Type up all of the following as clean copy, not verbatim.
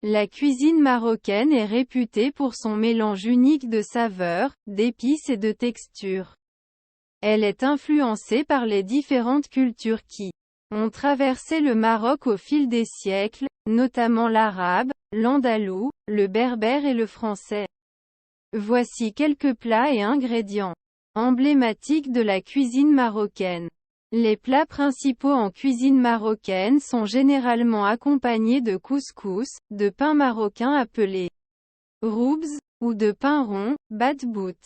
La cuisine marocaine est réputée pour son mélange unique de saveurs, d'épices et de textures. Elle est influencée par les différentes cultures qui ont traversé le Maroc au fil des siècles, notamment l'arabe, l'andalou, le berbère et le français. Voici quelques plats et ingrédients emblématiques de la cuisine marocaine. Les plats principaux en cuisine marocaine sont généralement accompagnés de couscous, de pain marocain appelé roubz, ou de pain rond, batbout.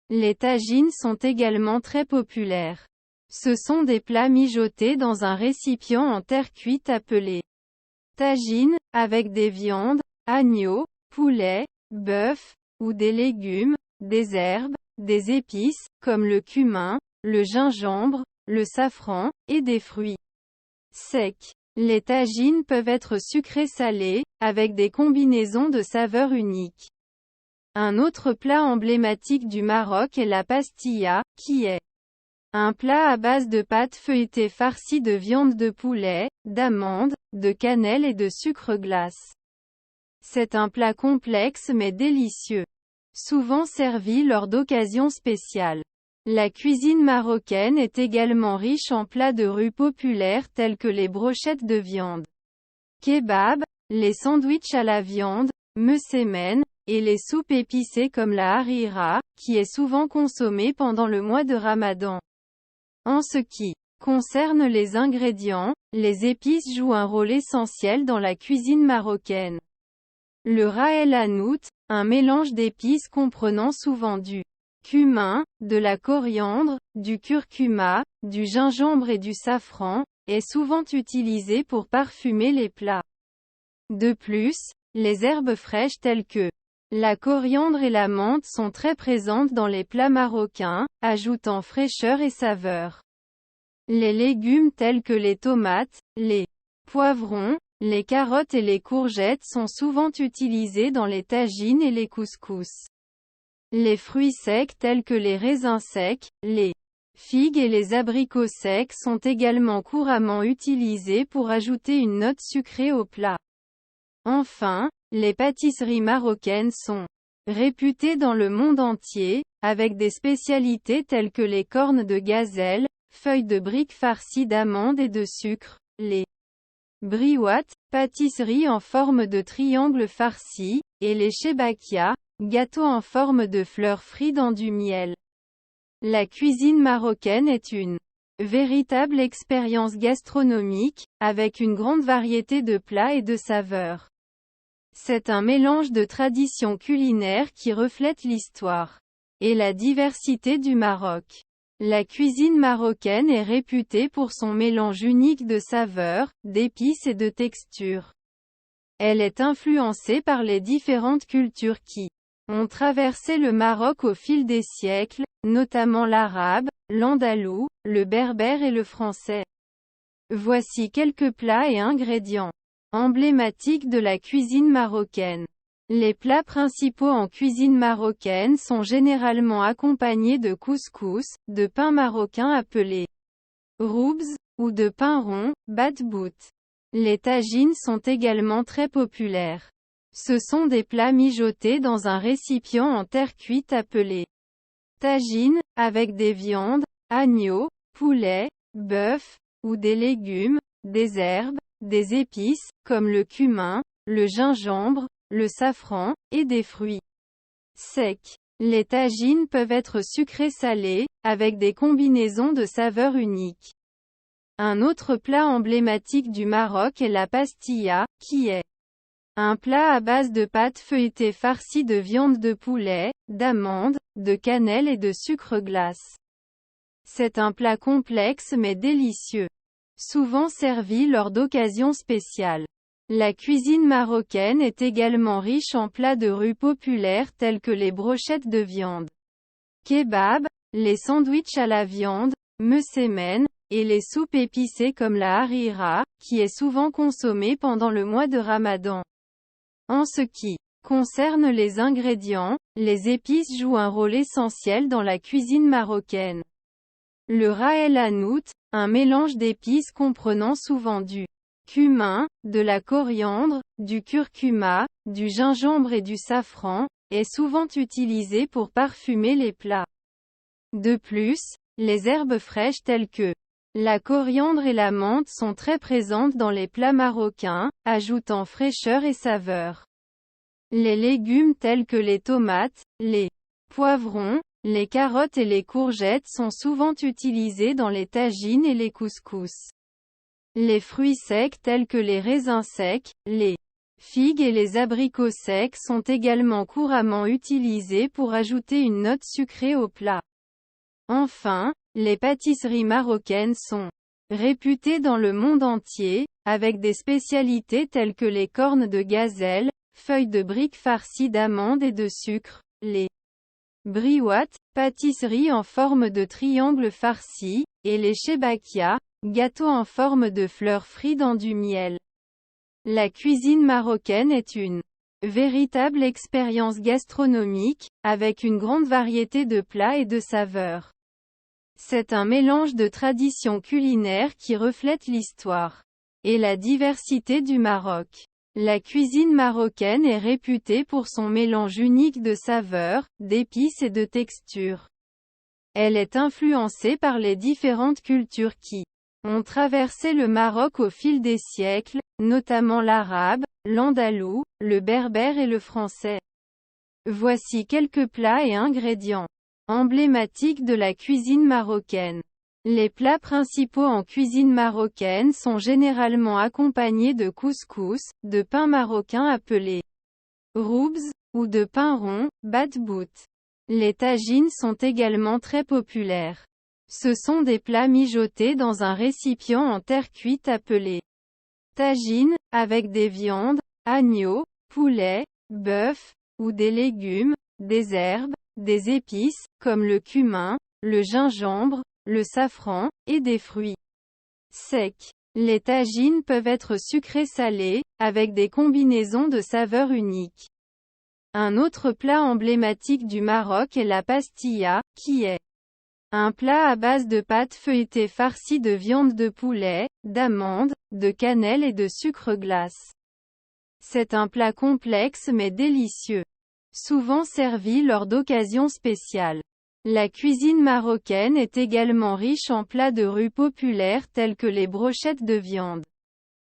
Les tagines sont également très populaires. Ce sont des plats mijotés dans un récipient en terre cuite appelé tagine, avec des viandes, agneau, poulet, bœuf, ou des légumes, des herbes, des épices, comme le cumin, le gingembre, le safran, et des fruits secs. Les tagines peuvent être sucrés-salés, avec des combinaisons de saveurs uniques. Un autre plat emblématique du Maroc est la pastilla, qui est un plat à base de pâte feuilletée farcie de viande de poulet, d'amandes, de cannelle et de sucre glace. C'est un plat complexe mais délicieux, souvent servi lors d'occasions spéciales. La cuisine marocaine est également riche en plats de rue populaires tels que les brochettes de viande, kebab, les sandwichs à la viande, msemen, et les soupes épicées comme la harira, qui est souvent consommée pendant le mois de Ramadan. En ce qui concerne les ingrédients, les épices jouent un rôle essentiel dans la cuisine marocaine. Le ras el hanout, un mélange d'épices comprenant souvent du cumin, de la coriandre, du curcuma, du gingembre et du safran, est souvent utilisé pour parfumer les plats. De plus, les herbes fraîches telles que la coriandre et la menthe sont très présentes dans les plats marocains, ajoutant fraîcheur et saveur. Les légumes tels que les tomates, les poivrons, les carottes et les courgettes sont souvent utilisés dans les tagines et les couscous. Les fruits secs tels que les raisins secs, les figues et les abricots secs sont également couramment utilisés pour ajouter une note sucrée au plat. Enfin, les pâtisseries marocaines sont réputées dans le monde entier, avec des spécialités telles que les cornes de gazelle, feuilles de briques farcies d'amandes et de sucre, les briouates, pâtisseries en forme de triangle farci, et les chebakia, gâteaux en forme de fleurs frites dans du miel. La cuisine marocaine est une véritable expérience gastronomique, avec une grande variété de plats et de saveurs. C'est un mélange de traditions culinaires qui reflète l'histoire et la diversité du Maroc. La cuisine marocaine est réputée pour son mélange unique de saveurs, d'épices et de textures. Elle est influencée par les différentes cultures qui ont traversé le Maroc au fil des siècles, notamment l'arabe, l'andalou, le berbère et le français. Voici quelques plats et ingrédients emblématiques de la cuisine marocaine. Les plats principaux en cuisine marocaine sont généralement accompagnés de couscous, de pain marocain appelé roubz, ou de pain rond, batbout. Les tagines sont également très populaires. Ce sont des plats mijotés dans un récipient en terre cuite appelé tagine, avec des viandes, agneau, poulet, bœuf, ou des légumes, des herbes, des épices, comme le cumin, le gingembre, le safran, et des fruits secs. Les tagines peuvent être sucrés-salés, avec des combinaisons de saveurs uniques. Un autre plat emblématique du Maroc est la pastilla, qui est un plat à base de pâte feuilletée farcie de viande de poulet, d'amandes, de cannelle et de sucre glace. C'est un plat complexe mais délicieux, souvent servi lors d'occasions spéciales. La cuisine marocaine est également riche en plats de rue populaires tels que les brochettes de viande, kebab, les sandwichs à la viande, msemen, et les soupes épicées comme la harira, qui est souvent consommée pendant le mois de Ramadan. En ce qui concerne les ingrédients, les épices jouent un rôle essentiel dans la cuisine marocaine. Le ras el hanout, un mélange d'épices comprenant souvent du cumin, de la coriandre, du curcuma, du gingembre et du safran, est souvent utilisé pour parfumer les plats. De plus, les herbes fraîches telles que la coriandre et la menthe sont très présentes dans les plats marocains, ajoutant fraîcheur et saveur. Les légumes tels que les tomates, les poivrons, les carottes et les courgettes sont souvent utilisés dans les tagines et les couscous. Les fruits secs tels que les raisins secs, les figues et les abricots secs sont également couramment utilisés pour ajouter une note sucrée au plat. Enfin, les pâtisseries marocaines sont réputées dans le monde entier, avec des spécialités telles que les cornes de gazelle, feuilles de briques farcies d'amandes et de sucre, les briouates, pâtisseries en forme de triangle farci, et les chebakia, gâteaux en forme de fleurs frites dans du miel. La cuisine marocaine est une véritable expérience gastronomique, avec une grande variété de plats et de saveurs. C'est un mélange de traditions culinaires qui reflète l'histoire et la diversité du Maroc. La cuisine marocaine est réputée pour son mélange unique de saveurs, d'épices et de textures. Elle est influencée par les différentes cultures qui ont traversé le Maroc au fil des siècles, notamment l'arabe, l'andalou, le berbère et le français. Voici quelques plats et ingrédients emblématiques de la cuisine marocaine. Les plats principaux en cuisine marocaine sont généralement accompagnés de couscous, de pain marocain appelé roubz, ou de pain rond, batbout. Les tagines sont également très populaires. Ce sont des plats mijotés dans un récipient en terre cuite appelé tagine, avec des viandes, agneau, poulet, bœuf, ou des légumes, des herbes, des épices, comme le cumin, le gingembre, le safran, et des fruits secs. Les tagines peuvent être sucrés-salés, avec des combinaisons de saveurs uniques. Un autre plat emblématique du Maroc est la pastilla, qui est un plat à base de pâte feuilletée farcie de viande de poulet, d'amandes, de cannelle et de sucre glace. C'est un plat complexe mais délicieux, souvent servi lors d'occasions spéciales. La cuisine marocaine est également riche en plats de rue populaires tels que les brochettes de viande,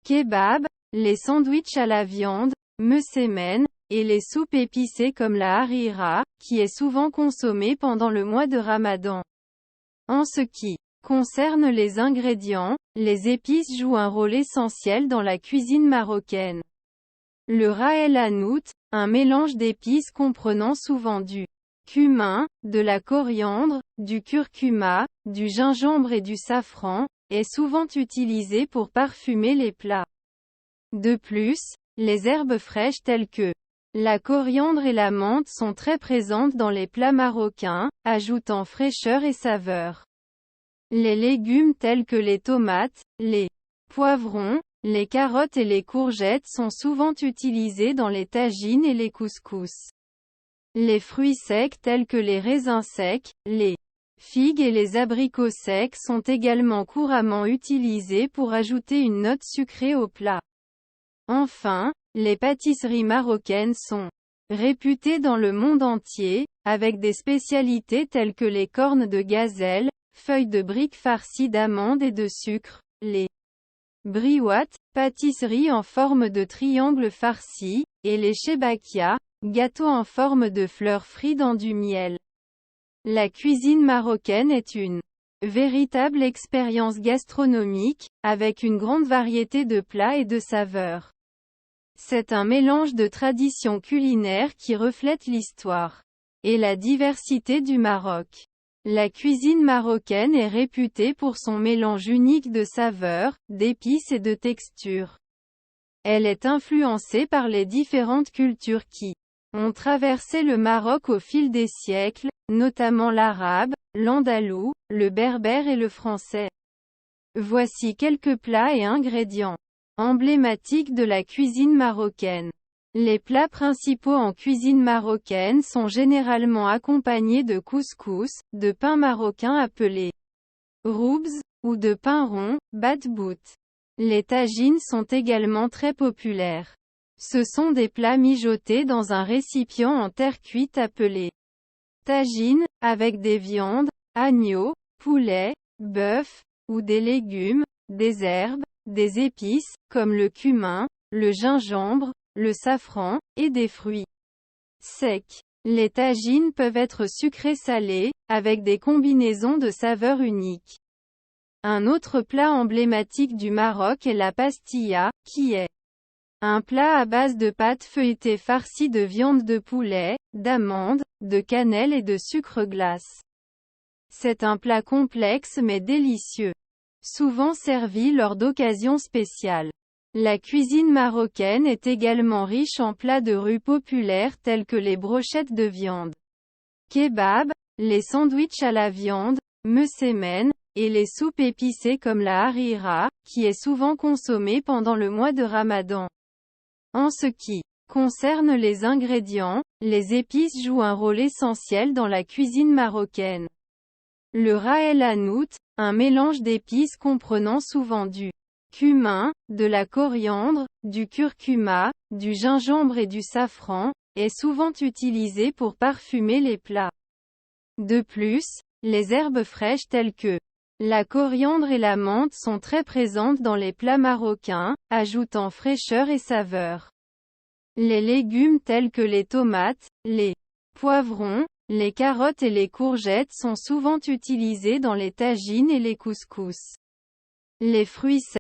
kebab, les sandwichs à la viande, messemen, et les soupes épicées comme la harira, qui est souvent consommée pendant le mois de Ramadan. En ce qui concerne les ingrédients, les épices jouent un rôle essentiel dans la cuisine marocaine. Le ras el hanout, un mélange d'épices comprenant souvent du cumin, de la coriandre, du curcuma, du gingembre et du safran, est souvent utilisé pour parfumer les plats. De plus, les herbes fraîches telles que la coriandre et la menthe sont très présentes dans les plats marocains, ajoutant fraîcheur et saveur. Les légumes tels que les tomates, les poivrons, les carottes et les courgettes sont souvent utilisés dans les tagines et les couscous. Les fruits secs tels que les raisins secs, les figues et les abricots secs sont également couramment utilisés pour ajouter une note sucrée au plat. Enfin, les pâtisseries marocaines sont réputées dans le monde entier, avec des spécialités telles que les cornes de gazelle, feuilles de briques farcies d'amandes et de sucre, les briouates, pâtisseries en forme de triangle farci, et les chebakia, gâteaux en forme de fleurs frites dans du miel. La cuisine marocaine est une véritable expérience gastronomique, avec une grande variété de plats et de saveurs. C'est un mélange de traditions culinaires qui reflète l'histoire et la diversité du Maroc. La cuisine marocaine est réputée pour son mélange unique de saveurs, d'épices et de textures. Elle est influencée par les différentes cultures qui ont traversé le Maroc au fil des siècles, notamment l'arabe, l'andalou, le berbère et le français. Voici quelques plats et ingrédients emblématiques de la cuisine marocaine. Les plats principaux en cuisine marocaine sont généralement accompagnés de couscous, de pain marocain appelé roubz, ou de pain rond, batbout. Les tagines sont également très populaires. Ce sont des plats mijotés dans un récipient en terre cuite appelé tagine, avec des viandes, agneau, poulet, bœuf, ou des légumes, des herbes, des épices, comme le cumin, le gingembre, le safran, et des fruits secs. Les tagines peuvent être sucrés-salés, avec des combinaisons de saveurs uniques. Un autre plat emblématique du Maroc est la pastilla, qui est un plat à base de pâte feuilletée farcie de viande de poulet, d'amandes, de cannelle et de sucre glace. C'est un plat complexe mais délicieux, souvent servi lors d'occasions spéciales. La cuisine marocaine est également riche en plats de rue populaires tels que les brochettes de viande, kebab, les sandwichs à la viande, messemen, et les soupes épicées comme la harira, qui est souvent consommée pendant le mois de Ramadan. En ce qui concerne les ingrédients, les épices jouent un rôle essentiel dans la cuisine marocaine. Le ras el hanout, un mélange d'épices comprenant souvent du cumin, de la coriandre, du curcuma, du gingembre et du safran, est souvent utilisé pour parfumer les plats. De plus, les herbes fraîches telles que la coriandre et la menthe sont très présentes dans les plats marocains, ajoutant fraîcheur et saveur. Les légumes tels que les tomates, les poivrons, les carottes et les courgettes sont souvent utilisés dans les tagines et les couscous. Les fruits secs